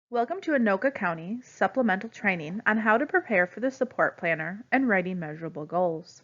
Welcome to Anoka County supplemental training on how to prepare for the support planner and writing measurable goals.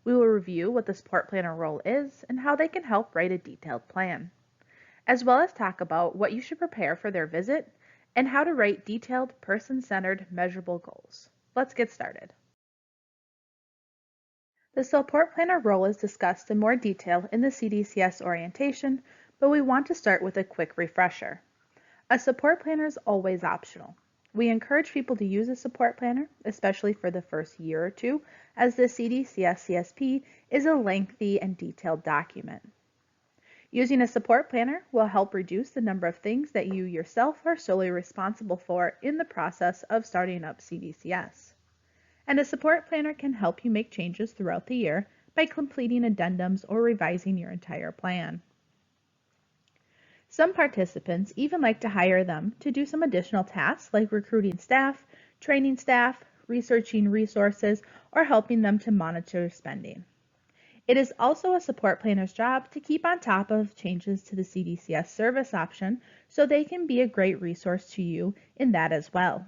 We will review what the support planner role is and how they can help write a detailed plan, as well as talk about what you should prepare for their visit and how to write detailed, person-centered, measurable goals. Let's get started. The support planner role is discussed in more detail in the CDCS orientation, but we want to start with a quick refresher. A support planner is always optional. We encourage people to use a support planner, especially for the first year or two, as the CDCS-CSP is a lengthy and detailed document. Using a support planner will help reduce the number of things that you yourself are solely responsible for in the process of starting up CDCS. And a support planner can help you make changes throughout the year by completing addendums or revising your entire plan. Some participants even like to hire them to do some additional tasks like recruiting staff, training staff, researching resources, or helping them to monitor spending. It is also a support planner's job to keep on top of changes to the CDCS service option so they can be a great resource to you in that as well.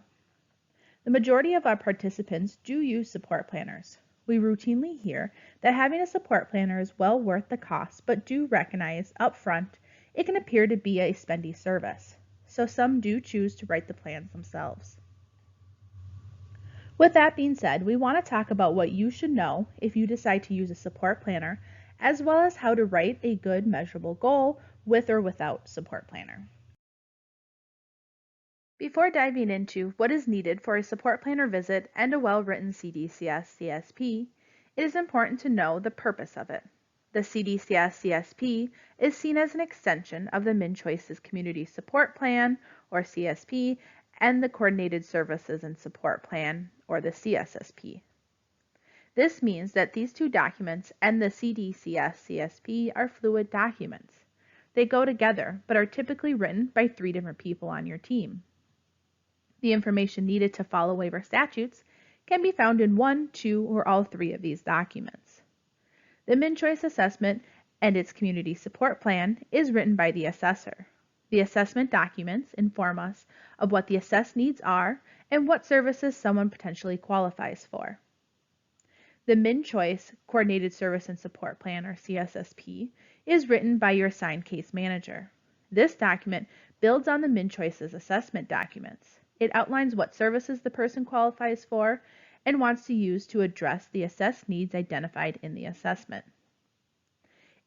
The majority of our participants do use support planners. We routinely hear that having a support planner is well worth the cost, but do recognize up front it can appear to be a spendy service, so some do choose to write the plans themselves. With that being said, we want to talk about what you should know if you decide to use a support planner, as well as how to write a good measurable goal with or without support planner. Before diving into what is needed for a support planner visit and a well-written CDCS-CSP, it is important to know the purpose of it. The CDCS-CSP is seen as an extension of the MnChoice's Community Support Plan, or CSP, and the Coordinated Services and Support Plan, or the CSSP. This means that these two documents and the CDCS-CSP are fluid documents. They go together, but are typically written by 3 different people on your team. The information needed to follow waiver statutes can be found in 1, 2, or all 3 of these documents. The MnChoice assessment and its community support plan is written by the assessor. The assessment documents inform us of what the assessed needs are and what services someone potentially qualifies for. The MnChoice Coordinated Service and Support Plan, or CSSP, is written by your assigned case manager. This document builds on the MnChoice's assessment documents. It outlines what services the person qualifies for and wants to use to address the assessed needs identified in the assessment.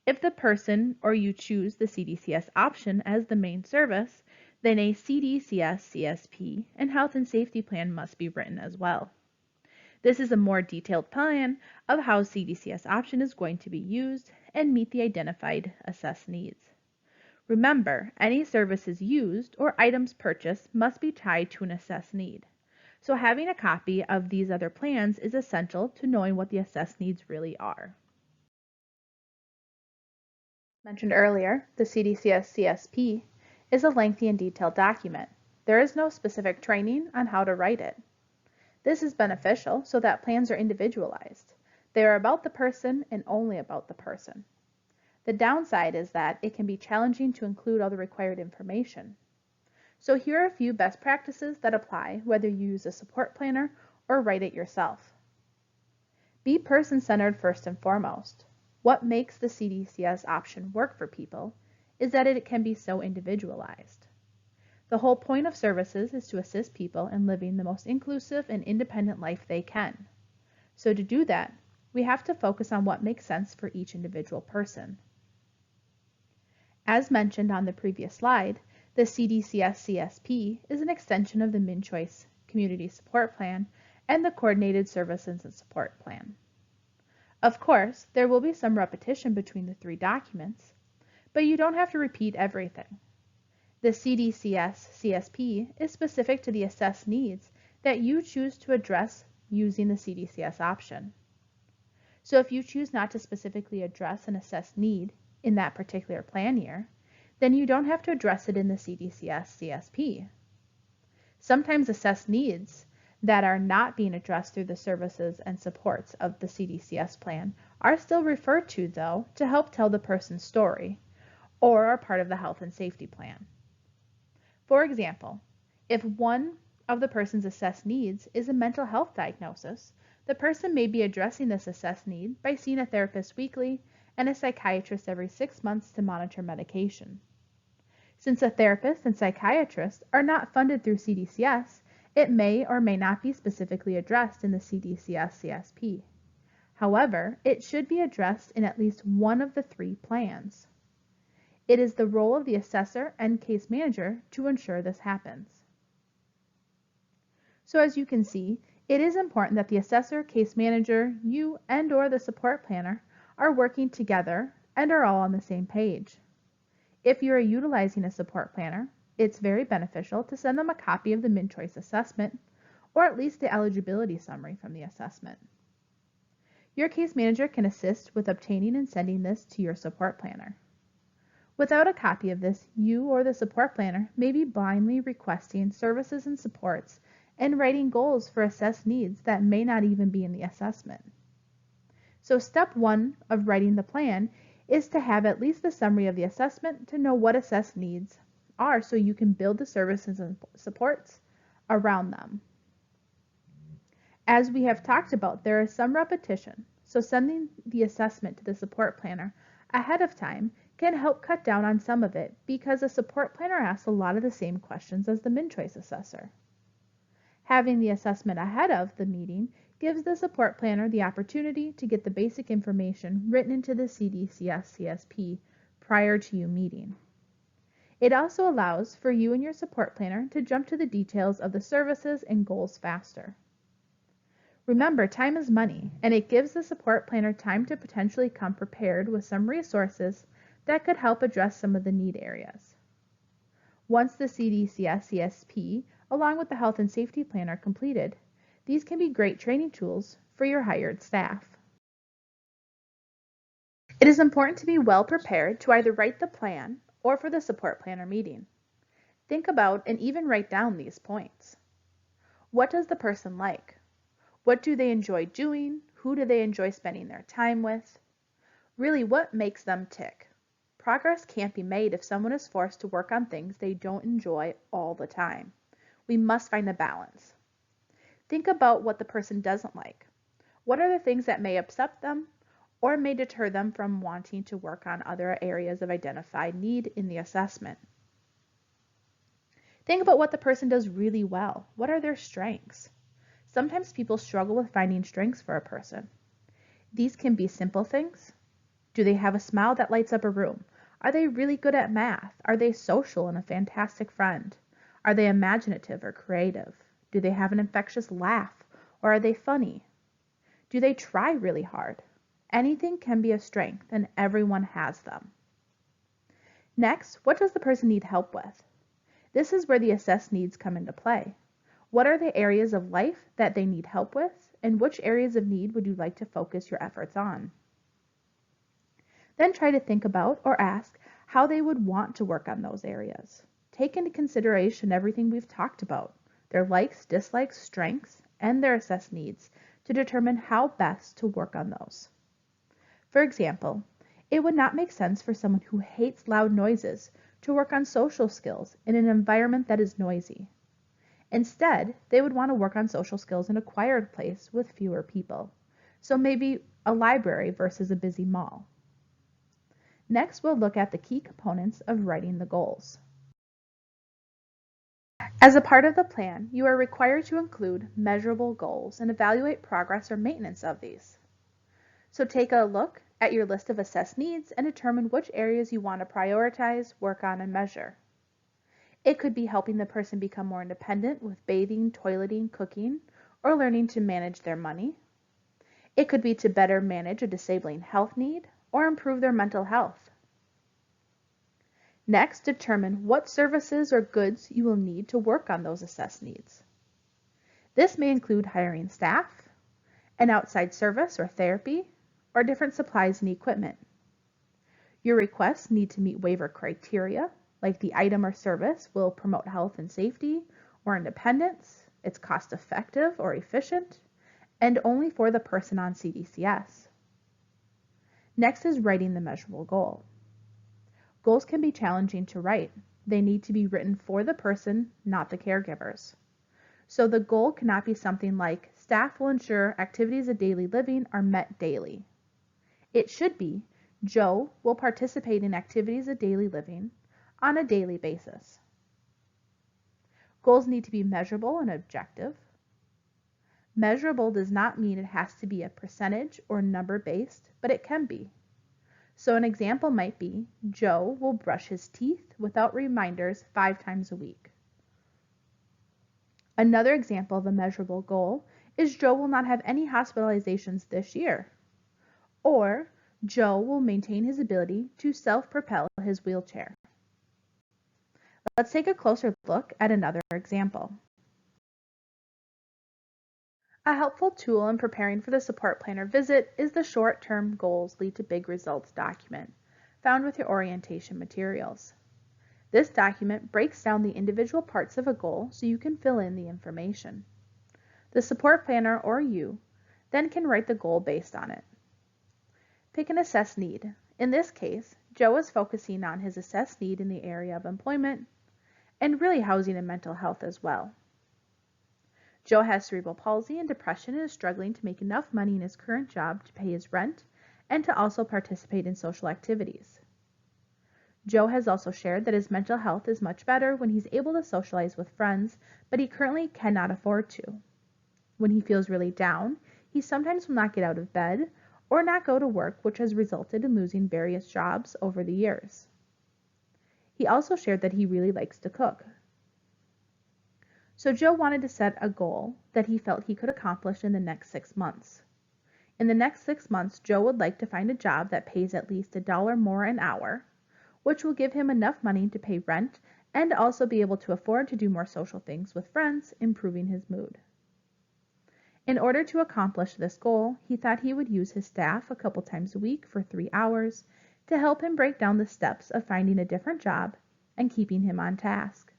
If the person or you choose the CDCS option as the main service, then a CDCS-CSP and health and safety plan must be written as well. This is a more detailed plan of how CDCS option is going to be used and meet the identified assessed needs. Remember, any services used or items purchased must be tied to an assessed need. So having a copy of these other plans is essential to knowing what the assessed needs really are. Mentioned earlier, the CDCS-CSP is a lengthy and detailed document. There is no specific training on how to write it. This is beneficial so that plans are individualized. They are about the person and only about the person. The downside is that it can be challenging to include all the required information. So here are a few best practices that apply whether you use a support planner or write it yourself. Be person-centered first and foremost. What makes the CDCS option work for people is that it can be so individualized. The whole point of services is to assist people in living the most inclusive and independent life they can. So to do that, we have to focus on what makes sense for each individual person. As mentioned on the previous slide, the CDCS-CSP is an extension of the MnChoice Community Support Plan and the Coordinated Services and Support Plan. Of course, there will be some repetition between the 3 documents, but you don't have to repeat everything. The CDCS-CSP is specific to the assessed needs that you choose to address using the CDCS option. So if you choose not to specifically address an assessed need in that particular plan year, then you don't have to address it in the CDCS-CSP. Sometimes assessed needs that are not being addressed through the services and supports of the CDCS plan are still referred to, though, to help tell the person's story, or are part of the health and safety plan. For example, If one of the person's assessed needs is a mental health diagnosis, the person may be addressing this assessed need by seeing a therapist weekly and a psychiatrist every 6 months to monitor medication. Since a therapist and psychiatrist are not funded through CDCS, it may or may not be specifically addressed in the CDCS-CSP. However, it should be addressed in at least one of the 3 plans. It is the role of the assessor and case manager to ensure this happens. So as you can see, it is important that the assessor, case manager, you, and/or the support planner are working together and are all on the same page. If you are utilizing a support planner, it's very beneficial to send them a copy of the mid-choice assessment, or at least the eligibility summary from the assessment. Your case manager can assist with obtaining and sending this to your support planner. Without a copy of this, you or the support planner may be blindly requesting services and supports and writing goals for assessed needs that may not even be in the assessment. So step 1 of writing the plan is to have at least the summary of the assessment to know what assessed needs are so you can build the services and supports around them. As we have talked about, there is some repetition, so sending the assessment to the support planner ahead of time can help cut down on some of it because a support planner asks a lot of the same questions as the mid-choice assessor. Having the assessment ahead of the meeting gives the support planner the opportunity to get the basic information written into the CDCS-CSP prior to you meeting. It also allows for you and your support planner to jump to the details of the services and goals faster. Remember, time is money, and it gives the support planner time to potentially come prepared with some resources that could help address some of the need areas. Once the CDCS-CSP, along with the health and safety plan, are completed, these can be great training tools for your hired staff. It is important to be well prepared to either write the plan or for the support planner meeting. Think about and even write down these points. What does the person like? What do they enjoy doing? Who do they enjoy spending their time with? Really, what makes them tick? Progress can't be made if someone is forced to work on things they don't enjoy all the time. We must find a balance. Think about what the person doesn't like. What are the things that may upset them or may deter them from wanting to work on other areas of identified need in the assessment? Think about what the person does really well. What are their strengths? Sometimes people struggle with finding strengths for a person. These can be simple things. Do they have a smile that lights up a room? Are they really good at math? Are they social and a fantastic friend? Are they imaginative or creative? Do they have an infectious laugh, or are they funny? Do they try really hard? Anything can be a strength, and everyone has them. Next, what does the person need help with? This is where the assessed needs come into play. What are the areas of life that they need help with, and which areas of need would you like to focus your efforts on? Then try to think about or ask how they would want to work on those areas. Take into consideration everything we've talked about, their likes, dislikes, strengths, and their assessed needs to determine how best to work on those. For example, it would not make sense for someone who hates loud noises to work on social skills in an environment that is noisy. Instead, they would want to work on social skills in a quiet place with fewer people, so maybe a library versus a busy mall. Next, we'll look at the key components of writing the goals. As a part of the plan, you are required to include measurable goals and evaluate progress or maintenance of these. So take a look at your list of assessed needs and determine which areas you want to prioritize, work on, and measure. It could be helping the person become more independent with bathing, toileting, cooking, or learning to manage their money. It could be to better manage a disabling health need or improve their mental health. Next, determine what services or goods you will need to work on those assessed needs. This may include hiring staff, an outside service or therapy, or different supplies and equipment. Your requests need to meet waiver criteria, like the item or service will promote health and safety or independence, it's cost effective or efficient, and only for the person on CDCS. Next is writing the measurable goal. Goals can be challenging to write, They need to be written for the person, not the caregivers. So the goal cannot be something like, staff will ensure activities of daily living are met daily. It should be, Joe will participate in activities of daily living on a daily basis. Goals need to be measurable and objective. Measurable does not mean it has to be a percentage or number based, but it can be. So an example might be, Joe will brush his teeth without reminders 5 times a week. Another example of a measurable goal is Joe will not have any hospitalizations this year. Or Joe will maintain his ability to self-propel his wheelchair. Let's take a closer look at another example. A helpful tool in preparing for the support planner visit is the Short-Term Goals Lead to Big Results document, found with your orientation materials. This document breaks down the individual parts of a goal so you can fill in the information. The support planner, or you, then can write the goal based on it. Pick an assessed need. In this case, Joe is focusing on his assessed need in the area of employment and really housing and mental health as well. Joe has cerebral palsy and depression and is struggling to make enough money in his current job to pay his rent and to also participate in social activities. Joe has also shared that his mental health is much better when he's able to socialize with friends, but he currently cannot afford to. When he feels really down, he sometimes will not get out of bed or not go to work, which has resulted in losing various jobs over the years. He also shared that he really likes to cook. So Joe wanted to set a goal that he felt he could accomplish in the next 6 months. In the next 6 months, Joe would like to find a job that pays at least $1 more an hour, which will give him enough money to pay rent and also be able to afford to do more social things with friends, improving his mood. In order to accomplish this goal, he thought he would use his staff a couple times a week for 3 hours to help him break down the steps of finding a different job and keeping him on task.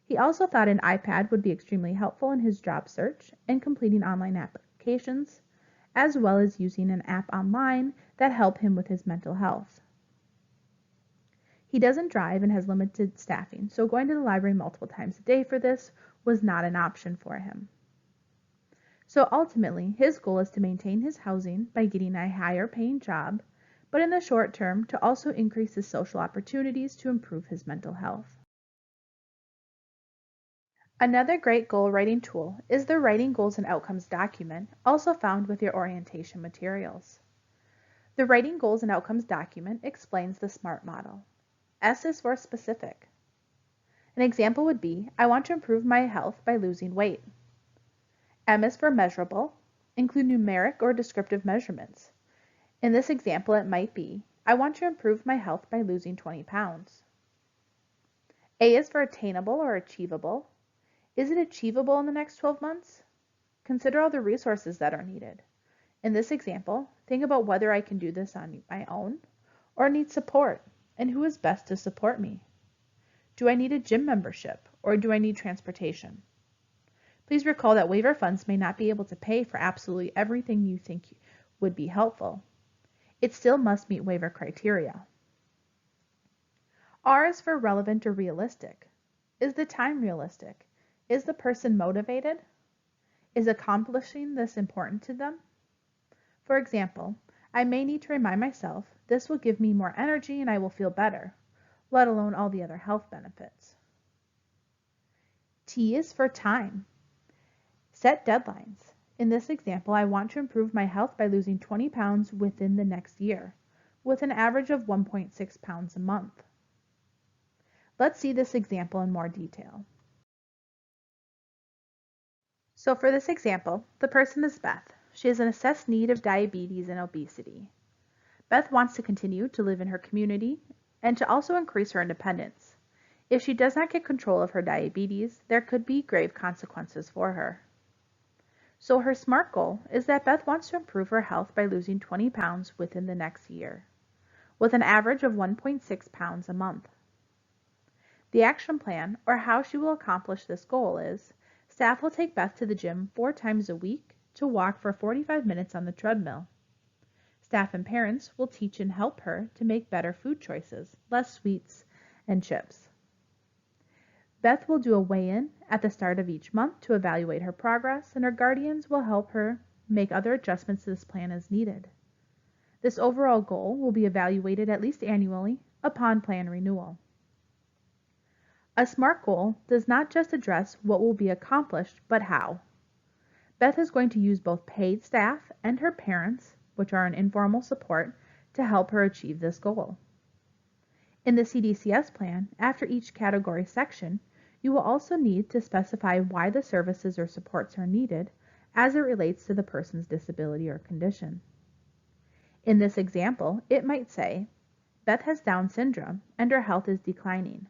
He also thought an iPad would be extremely helpful in his job search and completing online applications, as well as using an app online that helped him with his mental health. He doesn't drive and has limited staffing, so going to the library multiple times a day for this was not an option for him. So ultimately, his goal is to maintain his housing by getting a higher paying job, but in the short term to also increase his social opportunities to improve his mental health. Another great goal writing tool is the Writing Goals and Outcomes document, also found with your orientation materials. The Writing Goals and Outcomes document explains the SMART model. S is for specific. An example would be, I want to improve my health by losing weight. M is for measurable. Include numeric or descriptive measurements. In this example, it might be, I want to improve my health by losing 20 pounds. A is for attainable or achievable. Is it achievable in the next 12 months? Consider all the resources that are needed. In this example, think about whether I can do this on my own or need support, and who is best to support me. Do I need a gym membership or do I need transportation? Please recall that waiver funds may not be able to pay for absolutely everything you think would be helpful. It still must meet waiver criteria. R is for relevant or realistic. Is the time realistic? Is the person motivated? Is accomplishing this important to them? For example, I may need to remind myself this will give me more energy and I will feel better, let alone all the other health benefits. T is for time. Set deadlines. In this example, I want to improve my health by losing 20 pounds within the next year, with an average of 1.6 pounds a month. Let's see this example in more detail. So for this example, the person is Beth. She has an assessed need of diabetes and obesity. Beth wants to continue to live in her community and to also increase her independence. If she does not get control of her diabetes, there could be grave consequences for her. So her SMART goal is that Beth wants to improve her health by losing 20 pounds within the next year, with an average of 1.6 pounds a month. The action plan, or how she will accomplish this goal, is staff will take Beth to the gym 4 times a week to walk for 45 minutes on the treadmill. Staff and parents will teach and help her to make better food choices, less sweets and chips. Beth will do a weigh-in at the start of each month to evaluate her progress, and her guardians will help her make other adjustments to this plan as needed. This overall goal will be evaluated at least annually upon plan renewal. A SMART goal does not just address what will be accomplished, but how. Beth is going to use both paid staff and her parents, which are an informal support, to help her achieve this goal. In the CDCS plan, after each category section, you will also need to specify why the services or supports are needed as it relates to the person's disability or condition. In this example, it might say, Beth has Down syndrome and her health is declining.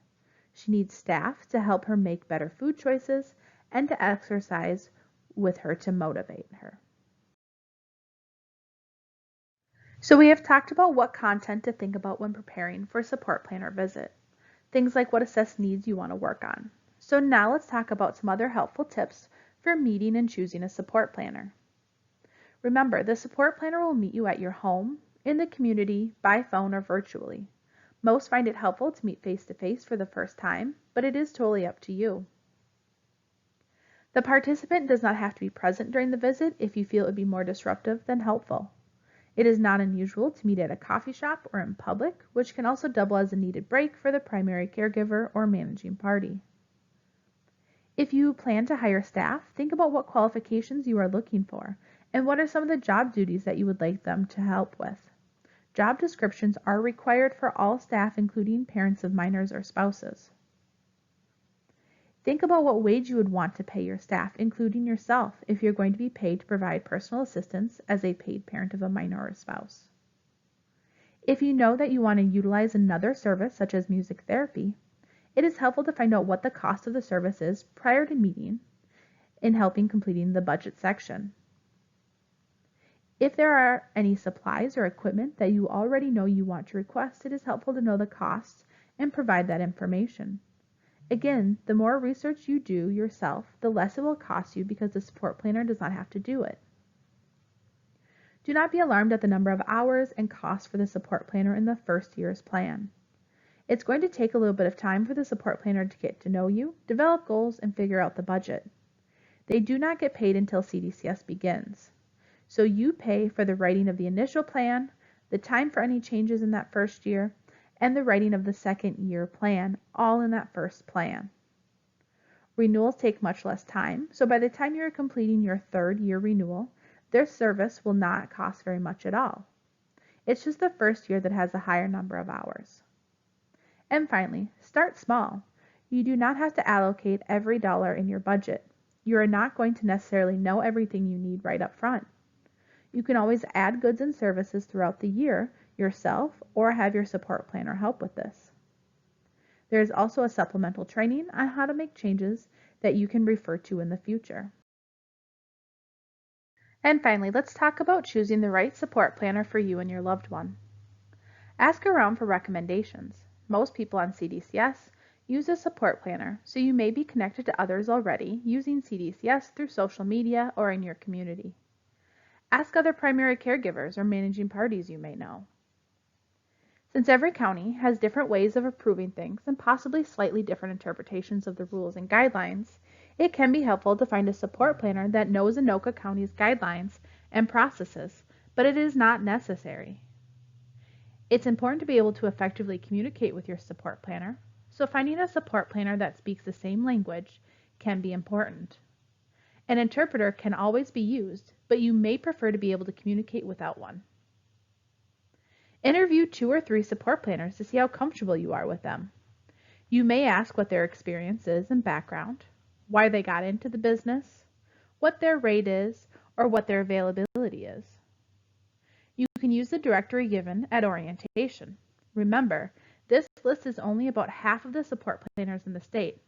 She needs staff to help her make better food choices and to exercise with her to motivate her. So we have talked about what content to think about when preparing for a support plan or visit. Things like what assessed needs you want to work on. So now let's talk about some other helpful tips for meeting and choosing a support planner. Remember, the support planner will meet you at your home, in the community, by phone, or virtually. Most find it helpful to meet face-to-face for the first time, but it is totally up to you. The participant does not have to be present during the visit if you feel it would be more disruptive than helpful. It is not unusual to meet at a coffee shop or in public, which can also double as a needed break for the primary caregiver or managing party. If you plan to hire staff, think about what qualifications you are looking for and what are some of the job duties that you would like them to help with. Job descriptions are required for all staff, including parents of minors or spouses. Think about what wage you would want to pay your staff, including yourself, if you're going to be paid to provide personal assistance as a paid parent of a minor or spouse. If you know that you want to utilize another service, such as music therapy, it is helpful to find out what the cost of the service is prior to meeting in helping completing the budget section. If there are any supplies or equipment that you already know you want to request, it is helpful to know the costs and provide that information. Again, the more research you do yourself, the less it will cost you because the support planner does not have to do it. Do not be alarmed at the number of hours and costs for the support planner in the first year's plan. It's going to take a little bit of time for the support planner to get to know you, develop goals, and figure out the budget. They do not get paid until CDCS begins. So you pay for the writing of the initial plan, the time for any changes in that first year, and the writing of the second year plan, all in that first plan. Renewals take much less time, so by the time you're completing your third year renewal, their service will not cost very much at all. It's just the first year that has a higher number of hours. And finally, start small. You do not have to allocate every dollar in your budget. You are not going to necessarily know everything you need right up front. You can always add goods and services throughout the year yourself or have your support planner help with this. There is also a supplemental training on how to make changes that you can refer to in the future. And finally, let's talk about choosing the right support planner for you and your loved one. Ask around for recommendations. Most people on CDCS use a support planner, so you may be connected to others already using CDCS through social media or in your community. Ask other primary caregivers or managing parties you may know. Since every county has different ways of approving things and possibly slightly different interpretations of the rules and guidelines, it can be helpful to find a support planner that knows Anoka County's guidelines and processes, but it is not necessary. It's important to be able to effectively communicate with your support planner, so finding a support planner that speaks the same language can be important. An interpreter can always be used, but you may prefer to be able to communicate without one. Interview 2 or 3 support planners to see how comfortable you are with them. You may ask what their experience is and background, why they got into the business, what their rate is, or what their availability is. You can use the directory given at orientation. Remember, this list is only about half of the support planners in the state.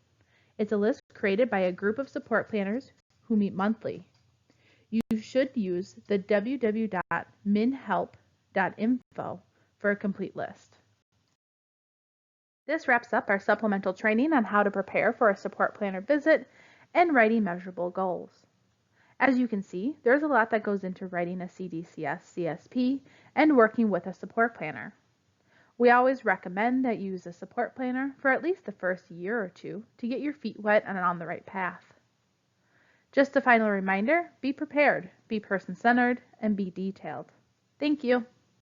It's a list created by a group of support planners who meet monthly. You should use the www.minhelp.info for a complete list. This wraps up our supplemental training on how to prepare for a support planner visit and writing measurable goals. As you can see, there's a lot that goes into writing a CDCS CSP and working with a support planner. We always recommend that you use a support planner for at least the first year or two to get your feet wet and on the right path. Just a final reminder, be prepared, be person-centered, and be detailed. Thank you.